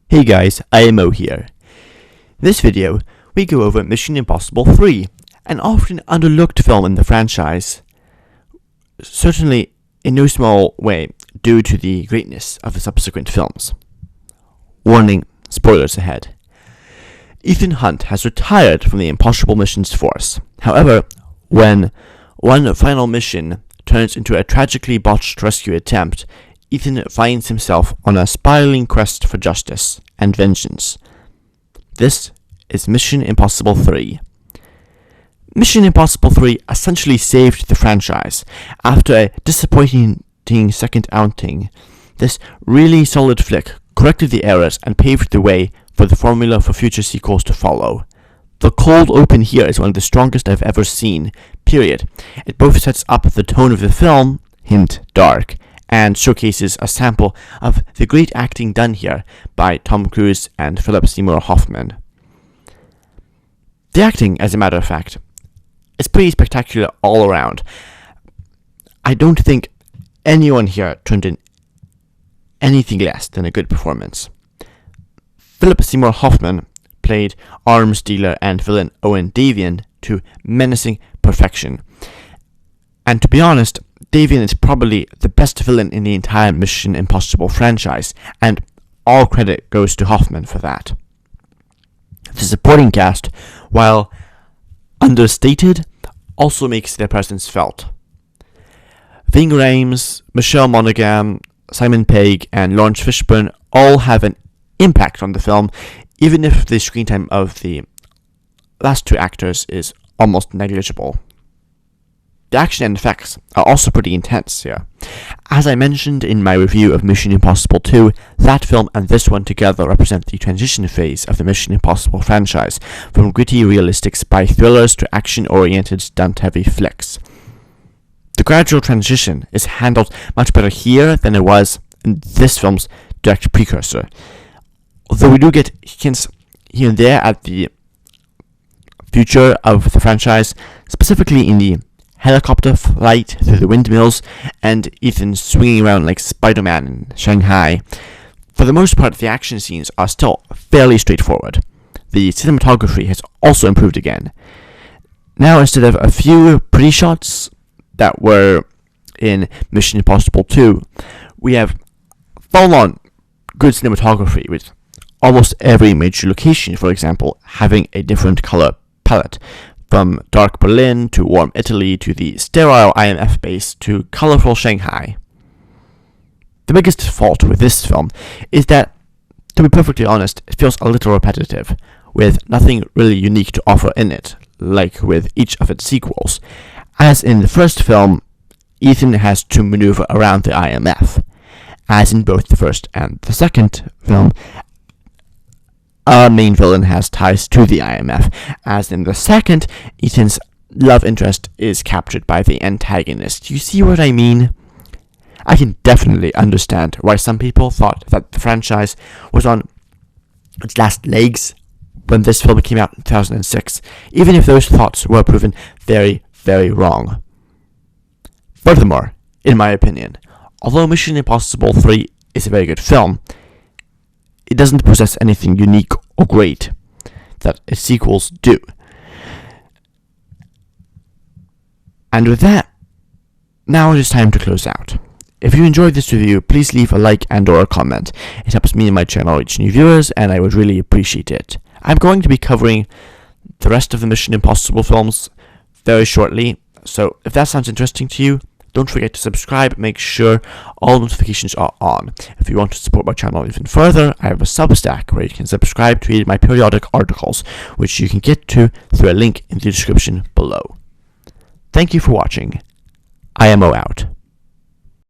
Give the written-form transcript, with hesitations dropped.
Hey guys, IMO here. In this video, we go over Mission Impossible 3, an often underlooked film in the franchise, certainly in no small way due to the greatness of the subsequent films. Warning, spoilers ahead. Ethan Hunt has retired from the Impossible Missions force. However, when one final mission turns into a tragically botched rescue attempt, Ethan finds himself on a spiraling quest for justice and vengeance. This is Mission Impossible 3. Mission Impossible 3 essentially saved the franchise. After a disappointing second outing, this really solid flick corrected the errors and paved the way for the formula for future sequels to follow. The cold open here is one of the strongest I've ever seen, period. It both sets up the tone of the film, hint dark, and showcases a sample of the great acting done here by Tom Cruise and Philip Seymour Hoffman. The acting, as a matter of fact, is pretty spectacular all around. I don't think anyone here turned in anything less than a good performance. Philip Seymour Hoffman played arms dealer and villain Owen Davian to menacing perfection. And to be honest, Davian is probably the best villain in the entire Mission Impossible franchise, and all credit goes to Hoffman for that. The supporting cast, while understated, also makes their presence felt. Ving Rhames, Michelle Monaghan, Simon Pegg, and Lawrence Fishburne all have an impact on the film, even if the screen time of the last two actors is almost negligible. The action and effects are also pretty intense here. As I mentioned in my review of Mission Impossible 2, that film and this one together represent the transition phase of the Mission Impossible franchise, from gritty, realistic spy thrillers to action-oriented, stunt-heavy flicks. The gradual transition is handled much better here than it was in this film's direct precursor, although we do get hints here and there at the future of the franchise, specifically in the helicopter flight through the windmills and Ethan swinging around like Spider-Man in Shanghai. For the most part, the action scenes are still fairly straightforward. The cinematography has also improved again. Now, instead of a few pretty shots that were in Mission Impossible 2, we have full-on good cinematography with almost every major location, for example, having a different color palette. From dark Berlin to warm Italy to the sterile IMF base to colorful Shanghai. The biggest fault with this film is that, to be perfectly honest, it feels a little repetitive, with nothing really unique to offer in it, like with each of its sequels. As in the first film, Ethan has to maneuver around the IMF. As in both the first and the second film, our main villain has ties to the IMF. As in the second, Ethan's love interest is captured by the antagonist. You see what I mean? I can definitely understand why some people thought that the franchise was on its last legs when this film came out in 2006, even if those thoughts were proven very, very wrong. Furthermore, in my opinion, although Mission Impossible 3 is a very good film, it doesn't possess anything unique or great that its sequels do. And with that, now it is time to close out. If you enjoyed this review, please leave a like and or a comment. It helps me and my channel reach new viewers, and I would really appreciate it. I'm going to be covering the rest of the Mission Impossible films very shortly, so if that sounds interesting to you, don't forget to subscribe. Make sure all notifications are on. If you want to support my channel even further, I have a Substack where you can subscribe to read my periodic articles, which you can get to through a link in the description below. Thank you for watching. IMO out.